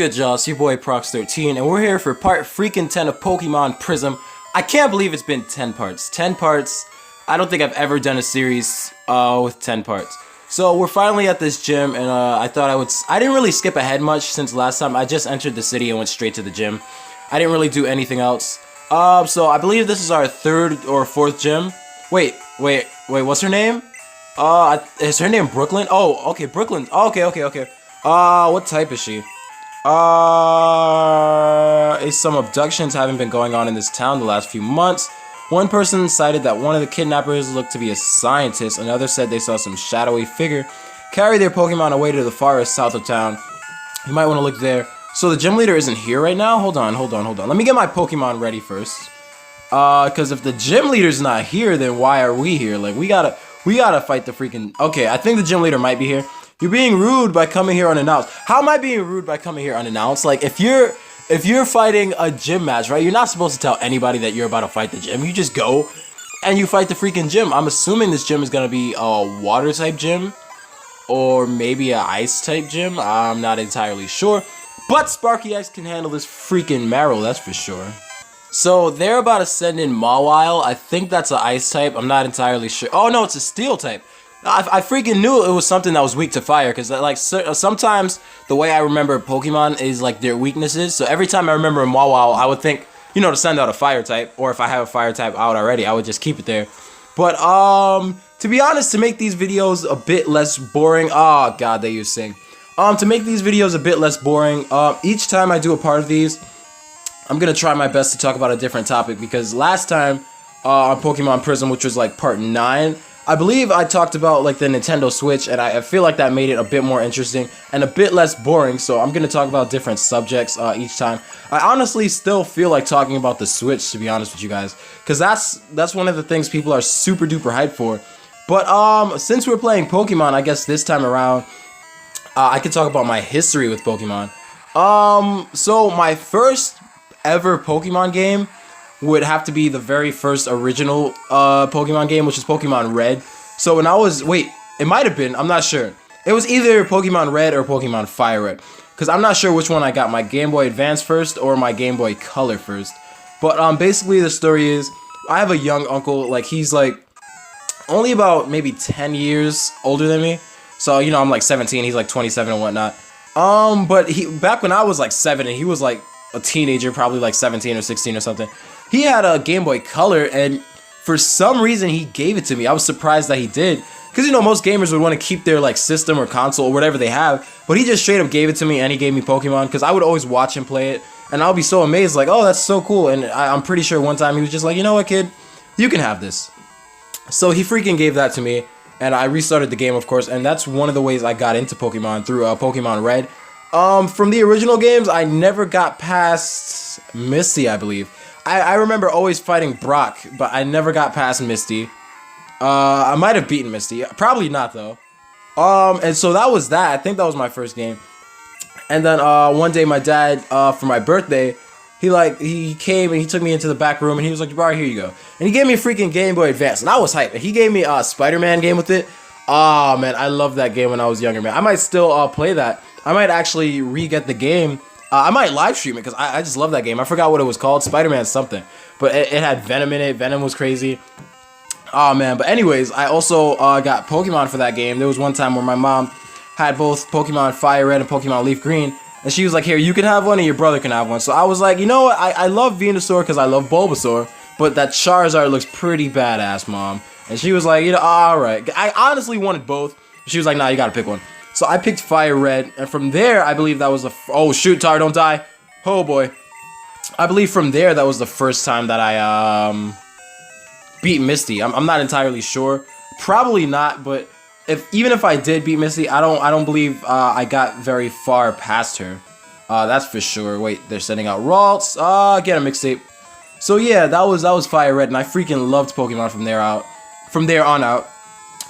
good, y'all? It's your boy Prox13, and we're here for part freaking 10 of Pokemon Prism. I can't believe it's been 10 parts. 10 parts. I don't think I've ever done a series with 10 parts. So we're finally at this gym, and I didn't really skip ahead much since last time. I just entered the city and went straight to the gym. I didn't really do anything else. So I believe this is our third or fourth gym. Wait, what's her name? Is her name Brooklyn? Oh, okay, Brooklyn. Okay. What type is she? Some abductions haven't been going on in this town the last few months. One person cited that one of the kidnappers looked to be a scientist. Another said they saw some shadowy figure carry their Pokemon away to the forest south of town. You might want to look there. So the gym leader isn't here right now? Hold on. Let me get my Pokemon ready first. Because if the gym leader's not here, then why are we here? Like, we gotta fight the freaking... Okay, I think the gym leader might be here. You're being rude by coming here unannounced. How am I being rude by coming here unannounced? Like, if you're fighting a gym match, right? You're not supposed to tell anybody that you're about to fight the gym. You just go and you fight the freaking gym. I'm assuming this gym is gonna be a water type gym or maybe an ice type gym. I'm not entirely sure. But Sparky X can handle this freaking Marrow, that's for sure. So they're about to send in Mawile. I think that's an ice type. I'm not entirely sure. Oh no, it's a steel type. I freaking knew it was something that was weak to fire, because like sometimes the way I remember Pokemon is like their weaknesses. So every time I remember a Mawile, I would think, you know, to send out a fire type, or if I have a fire type out already, I would just keep it there. But to be honest, to make these videos a bit less boring, oh god, they use sing. To make these videos a bit less boring, each time I do a part of these, I'm gonna try my best to talk about a different topic, because last time on Pokemon Prism, which was like part 9, I believe I talked about like the Nintendo Switch, and I feel like that made it a bit more interesting and a bit less boring. So I'm gonna talk about different subjects each time. I honestly still feel like talking about the Switch, to be honest with you guys, because that's one of the things people are super duper hyped for. But since we're playing Pokemon, I guess this time around I could talk about my history with Pokemon. So my first ever Pokemon game would have to be the very first original Pokemon game, which is Pokemon Red. So when I was, it might have been, I'm not sure. It was either Pokemon Red or Pokemon Fire Red, because I'm not sure which one I got, my Game Boy Advance first or my Game Boy Color first. But basically the story is, I have a young uncle, like he's like only about maybe 10 years older than me. So, you know, I'm like 17, he's like 27 and whatnot. But back when I was like 7 and he was like a teenager, probably like 17 or 16 or something, he had a Game Boy Color, and for some reason he gave it to me. I was surprised that he did, because you know most gamers would want to keep their like system or console or whatever they have, but he just straight up gave it to me, and he gave me Pokemon, because I would always watch him play it, and I'll be so amazed, like, oh, that's so cool. And I'm pretty sure one time he was just like, you know what, kid, you can have this. So he freaking gave that to me, and I restarted the game, of course, and that's one of the ways I got into Pokemon, through Pokemon Red. From the original games, I never got past Misty, I believe. I remember always fighting Brock, but I never got past Misty. I might have beaten Misty. Probably not, though. And so that was that. I think that was my first game. And then one day my dad, for my birthday, he came and he took me into the back room, and he was like, "Alright, here you go." And he gave me a freaking Game Boy Advance, and I was hyped. And he gave me a Spider-Man game with it. Oh, man, I loved that game when I was younger, man. I might still play that. I might actually re-get the game. I might live stream it, because I just love that game. I forgot what it was called. Spider-Man something. But it had Venom in it. Venom was crazy. Oh, man. But anyways, I also got Pokemon for that game. There was one time where my mom had both Pokemon Fire Red and Pokemon Leaf Green. And she was like, here, you can have one and your brother can have one. So I was like, you know what? I love Venusaur because I love Bulbasaur. But that Charizard looks pretty badass, Mom. And she was like, you know, alright. I honestly wanted both. She was like, nah, you gotta pick one. So I picked Fire Red, and from there, I believe that was the... Oh, shoot, Tar, don't die. Oh, boy. I believe from there, that was the first time that I, beat Misty. I'm not entirely sure. Probably not, but even if I did beat Misty, I don't believe, I got very far past her. That's for sure. Wait, they're sending out Ralts. Get a mixtape. So, yeah, that was Fire Red, and I freaking loved Pokemon from there on out.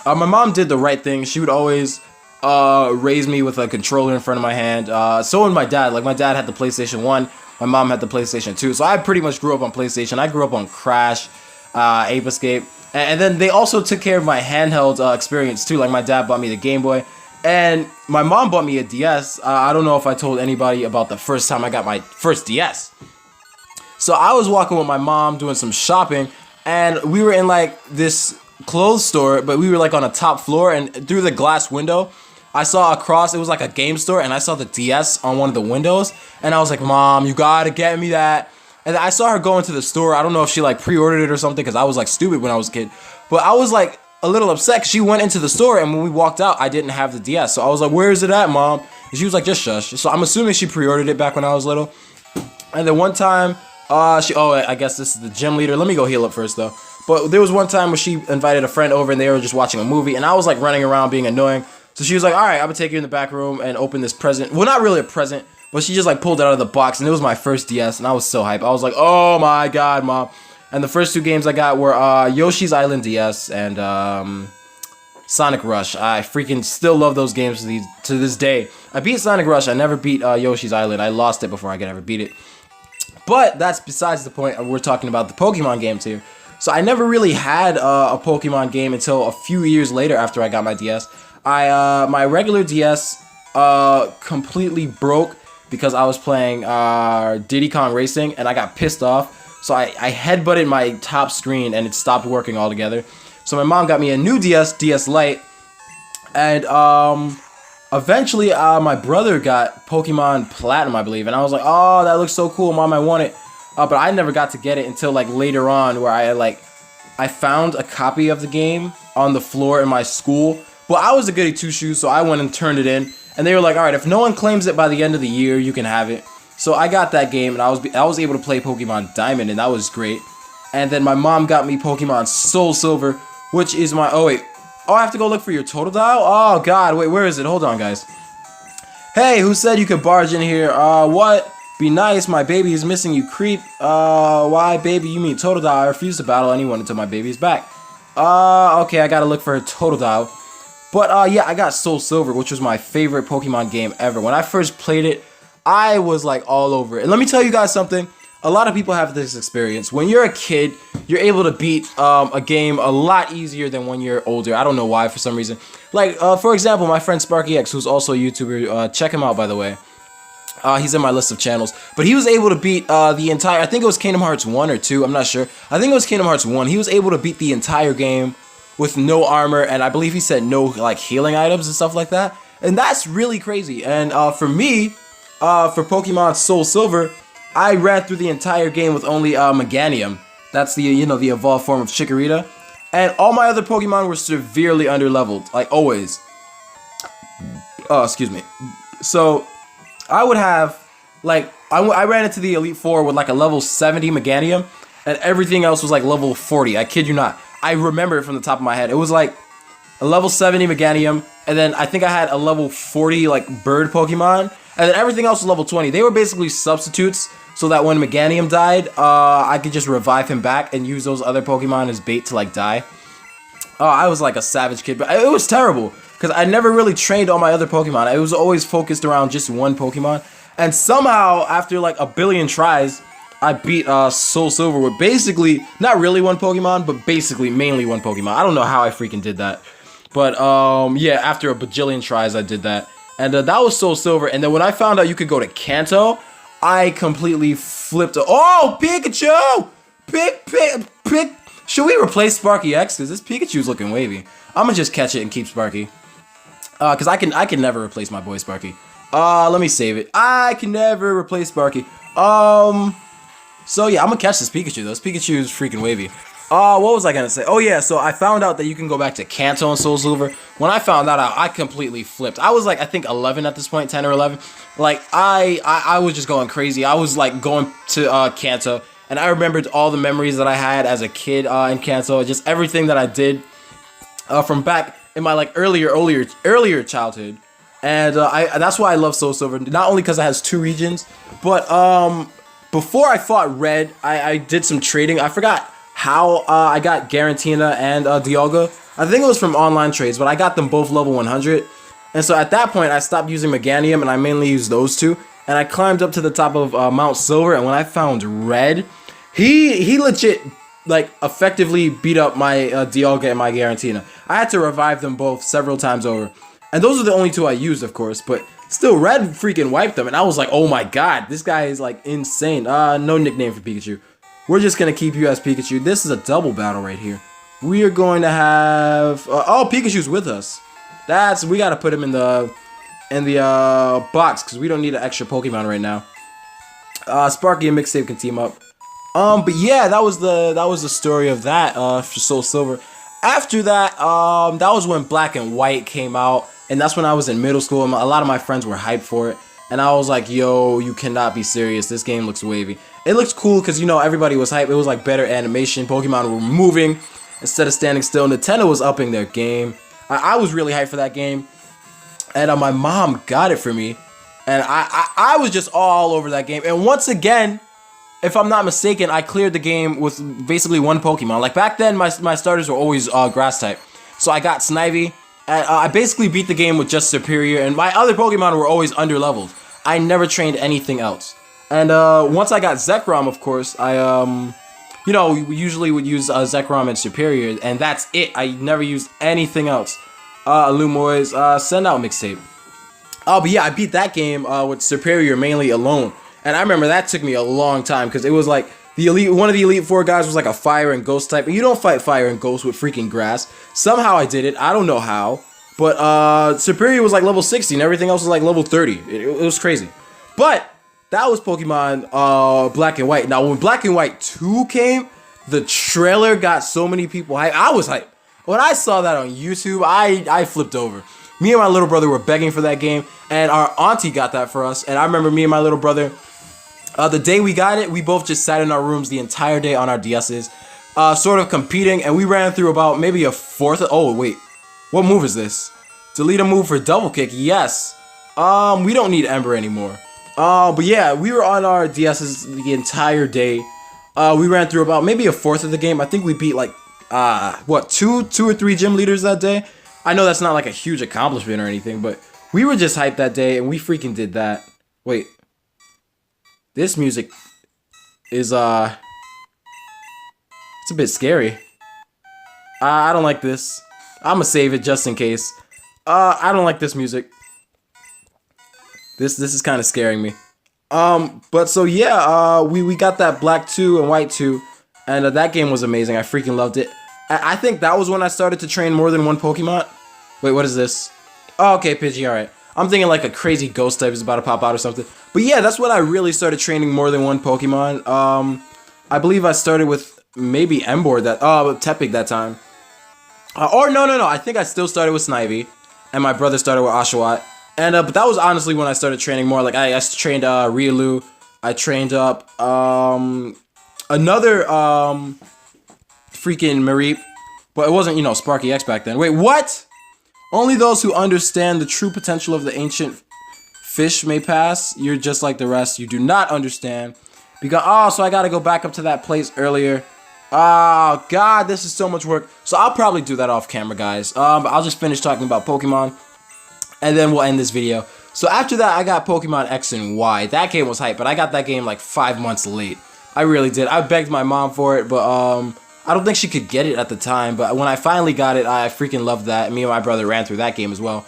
My mom did the right thing. She would always... raised me with a controller in front of my hand. So would my dad. Like, my dad had the PlayStation 1, my mom had the PlayStation 2. So I pretty much grew up on PlayStation. I grew up on Crash, Ape Escape, and then they also took care of my handheld experience too. Like, my dad bought me the Game Boy, And my mom bought me a DS. I don't know if I told anybody about the first time I got my first DS. So I was walking with my mom doing some shopping, and we were in like this clothes store, but we were like on a top floor, and through the glass window, I saw across, it was like a game store, and I saw the DS on one of the windows, and I was like, Mom, you gotta get me that. And I saw her go into the store. I don't know if she like pre-ordered it or something, because I was like stupid when I was a kid. But I was like a little upset, 'cause she went into the store, and when we walked out, I didn't have the DS. So I was like, where is it at, Mom? And she was like, just shush. So I'm assuming she pre-ordered it back when I was little. And then one time, I guess this is the gym leader. Let me go heal up first, though. But there was one time where she invited a friend over, and they were just watching a movie, and I was like running around being annoying. So she was like, all right, I'm gonna take you in the back room and open this present. Well, not really a present, but she just like pulled it out of the box, and it was my first DS, and I was so hyped. I was like, oh my God, Mom. And the first 2 games I got were Yoshi's Island DS and Sonic Rush. I freaking still love those games to this day. I beat Sonic Rush. I never beat Yoshi's Island. I lost it before I could ever beat it. But that's besides the point. We're talking about the Pokemon games here. So I never really had a Pokemon game until a few years later after I got my DS. My regular DS completely broke because I was playing Diddy Kong Racing, and I got pissed off. So I headbutted my top screen, and it stopped working altogether. So my mom got me a new DS Lite, and eventually my brother got Pokemon Platinum, I believe, and I was like, oh, that looks so cool, Mom, I want it. But I never got to get it until like later on, where I found a copy of the game on the floor in my school. But I was a goody two-shoes, so I went and turned it in, and they were like, all right, if no one claims it by the end of the year, you can have it. So I got that game, and I was able to play Pokemon Diamond, and that was great. And then my mom got me Pokemon Soul Silver, which is my... Oh, wait. Oh, I have to go look for your total dial? Oh, God. Wait, where is it? Hold on, guys. Hey, who said you could barge in here? What? Be nice. My baby is missing, you creep. Why, baby? You mean total dial? I refuse to battle anyone until my baby's back. Okay, I gotta look for her total dial. But, yeah, I got Soul Silver, which was my favorite Pokemon game ever. When I first played it, I was like all over it. And let me tell you guys something. A lot of people have this experience. When you're a kid, you're able to beat a game a lot easier than when you're older. I don't know why, for some reason. Like, for example, my friend SparkyX, who's also a YouTuber. Check him out, by the way. He's in my list of channels. But he was able to beat the entire... I think it was Kingdom Hearts 1 or 2. I'm not sure. I think it was Kingdom Hearts 1. He was able to beat the entire game with no armor. And I believe he said no like healing items and stuff like that. And that's really crazy. And for me, for Pokemon Soul Silver... I ran through the entire game with only Meganium. That's the, the evolved form of Chikorita. And all my other Pokemon were severely underleveled, like always. Oh, excuse me. So, I would have, like, I ran into the Elite Four with like a level 70 Meganium, and everything else was like level 40. I kid you not. I remember it from the top of my head. It was like a level 70 Meganium, and then I think I had a level 40 like bird Pokemon, and then everything else was level 20. They were basically substitutes, so that when Meganium died, I could just revive him back and use those other Pokemon as bait to like die. I was like a savage kid, but it was terrible because I never really trained all my other Pokemon. I was always focused around just one Pokemon, and somehow after like a billion tries, I beat Soul Silver with basically not really one Pokemon, but basically mainly one Pokemon. I don't know how I freaking did that, but yeah, after a bajillion tries, I did that, and that was Soul Silver. And then when I found out you could go to Kanto, I completely flipped. Oh, Pikachu! Pick. Should we replace Sparky X? Because this Pikachu's looking wavy. I'm gonna just catch it and keep Sparky. Because I can never replace my boy Sparky. Let me save it. I can never replace Sparky. So yeah, I'm gonna catch this Pikachu though. This Pikachu's freaking wavy. What was I gonna say? Oh yeah, so I found out that you can go back to Kanto and Soul Silver. When I found that out, I completely flipped. I was like, I think 11 at this point, 10 or 11. Like, I was just going crazy. I was like going to Kanto, and I remembered all the memories that I had as a kid in Kanto, just everything that I did from back in my like earlier childhood. And that's why I love Soul Silver. Not only because it has 2 regions, but before I fought Red, I did some trading. I forgot how I got Garantina and Dialga. I think it was from online trades, but I got them both level 100. And so at that point, I stopped using Meganium, and I mainly used those 2. And I climbed up to the top of Mount Silver, and when I found Red, he legit, like, effectively beat up my Dialga and my Garantina. I had to revive them both several times over. And those are the only two I used, of course, but still, Red freaking wiped them, and I was like, oh my god, this guy is like insane. No nickname for Pikachu. We're just gonna keep you as Pikachu. This is a double battle right here. We are going to have oh, Pikachu's with us. We gotta put him in the box because we don't need an extra Pokemon right now. Sparky and Mixtape can team up. But yeah, that was the story of that for Soul Silver. After that, that was when Black and White came out, and that's when I was in middle school, and a lot of my friends were hyped for it. And I was like, yo, you cannot be serious. This game looks wavy. It looks cool because, you know, everybody was hyped. It was like better animation. Pokemon were moving instead of standing still. Nintendo was upping their game. I was really hyped for that game. And my mom got it for me. And I was just all over that game. And once again, if I'm not mistaken, I cleared the game with basically one Pokemon. Like back then, my starters were always grass type. So I got Snivy. And I basically beat the game with just Superior. And my other Pokemon were always under-leveled. I never trained anything else. And once I got Zekrom, of course, I, you know, we usually would use Zekrom and Superior. And that's it. I never used anything else. Lumoys, send out Mixtape. But yeah, I beat that game with Superior mainly alone. And I remember that took me a long time because it was like one of the Elite Four guys was like a Fire and Ghost type. And you don't fight Fire and Ghost with freaking grass. Somehow I did it. I don't know how. But Superior was like level 60 and everything else was like level 30. It was crazy. But that was Pokemon Black and White. Now when Black and White 2 came, the trailer got so many people hyped. I was hyped. When I saw that on YouTube, I flipped over. Me and my little brother were begging for that game, and our auntie got that for us. And I remember me and my little brother, the day we got it, we both just sat in our rooms the entire day on our DSs, sort of competing, and we ran through about maybe a fourth. Oh wait, what move is this? Delete a move for double kick. Yes. We don't need Ember anymore. But yeah, we were on our DSs the entire day. We ran through about maybe a fourth of the game. I think we beat like what, two or three gym leaders that day. I know that's not like a huge accomplishment or anything, but we were just hyped that day and we freaking did that. Wait. This music is, it's a bit scary. I don't like this. I'm gonna save it just in case. I don't like this music. This is kind of scaring me. But so yeah, we got that Black 2 and White 2, and that game was amazing. I freaking loved it. I think that was when I started to train more than one Pokemon. Wait, what is this? Oh, okay, Pidgey, alright. I'm thinking like a crazy ghost type is about to pop out or something. But yeah, that's when I really started training more than one Pokemon. I believe I started with maybe Emboar Tepig that time. Or no, I think I still started with Snivy. And my brother started with Oshawott. And but that was honestly when I started training more. Like I trained Riolu. I trained up another freaking Mareep. But it wasn't, you know, Sparky X back then. Wait, what? Only those who understand the true potential of the ancient fish may pass. You're just like the rest. You do not understand. Because, so I gotta go back up to that place earlier. Oh, God, this is so much work. So I'll probably do that off camera, guys. But I'll just finish talking about Pokemon, and then we'll end this video. So after that, I got Pokemon X and Y. That game was hype, but I got that game like 5 months late. I really did. I begged my mom for it, but I don't think she could get it at the time. But when I finally got it, I freaking loved that. Me and my brother ran through that game as well.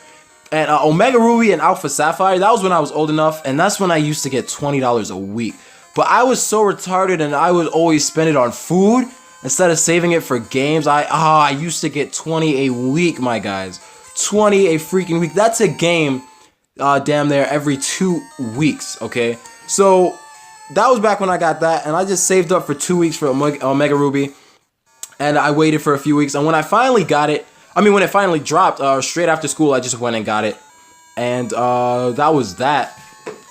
And Omega Ruby and Alpha Sapphire, that was when I was old enough, and that's when I used to get $20 a week. But I was so retarded, and I would always spend it on food instead of saving it for games. I used to get 20 a week, my guys. 20 a freaking week. That's a game, damn near every 2 weeks, okay? So that was back when I got that, and I just saved up for 2 weeks for Omega Ruby, and I waited for a few weeks, and when I finally got it, when it finally dropped, straight after school, I just went and got it, and that was that.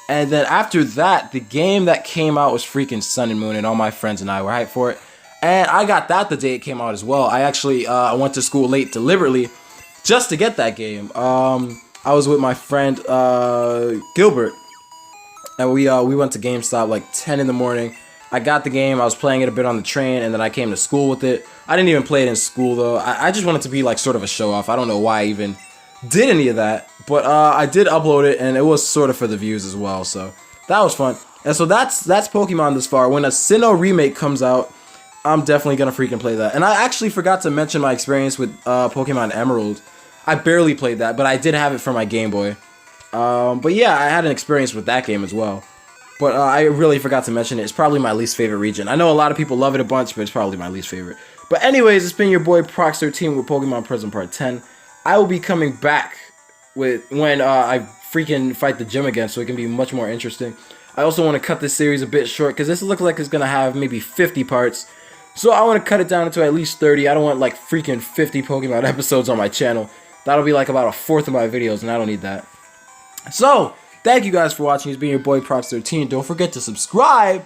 And then after that, the game that came out was freaking Sun and Moon, and all my friends and I were hyped for it. And I got that the day it came out as well. I actually went to school late deliberately just to get that game. I was with my friend Gilbert, and we went to GameStop like 10 in the morning. I got the game. I was playing it a bit on the train, and then I came to school with it. I didn't even play it in school though. I just wanted to be like sort of a show off. I don't know why I even did any of that, but I did upload it, and it was sort of for the views as well. So that was fun. And so that's Pokemon this far. When a Sinnoh remake comes out, I'm definitely gonna freaking play that. And I actually forgot to mention my experience with Pokemon Emerald. I barely played that, but I did have it for my Game Boy. But yeah, I had an experience with that game as well. But I really forgot to mention it. It's probably my least favorite region. I know a lot of people love it a bunch, but it's probably my least favorite. But anyways, it's been your boy Prox13 with Pokemon Prism Part 10. I will be coming back with when I freaking fight the gym again, so it can be much more interesting. I also want to cut this series a bit short, because this looks like it's going to have maybe 50 parts. So I want to cut it down to at least 30. I don't want like freaking 50 Pokemon episodes on my channel. That'll be like about a fourth of my videos, and I don't need that. So, thank you guys for watching. It's been your boy Prox13. Don't forget to subscribe.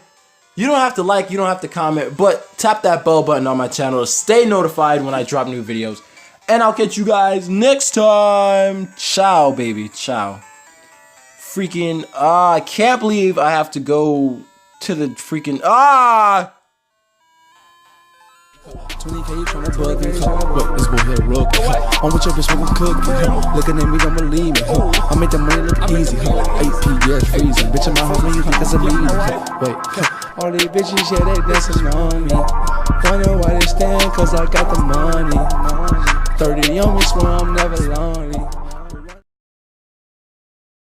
You don't have to like, you don't have to comment, but tap that bell button on my channel to stay notified when I drop new videos. And I'll catch you guys next time. Ciao, baby. Ciao. Freaking, I can't believe I have to go to the freaking, 20K, you tryna bug me, but this boy here real good. I'm with your bitch smoking cookie, looking at me, don't believe me. I make the money look easy, APS freezing. Bitch in my home, you think it's a lead. Wait, all these bitches, yeah, they dancing on me. Wonder why they stand, cause I got the money. 30 on me, swear I'm never lonely.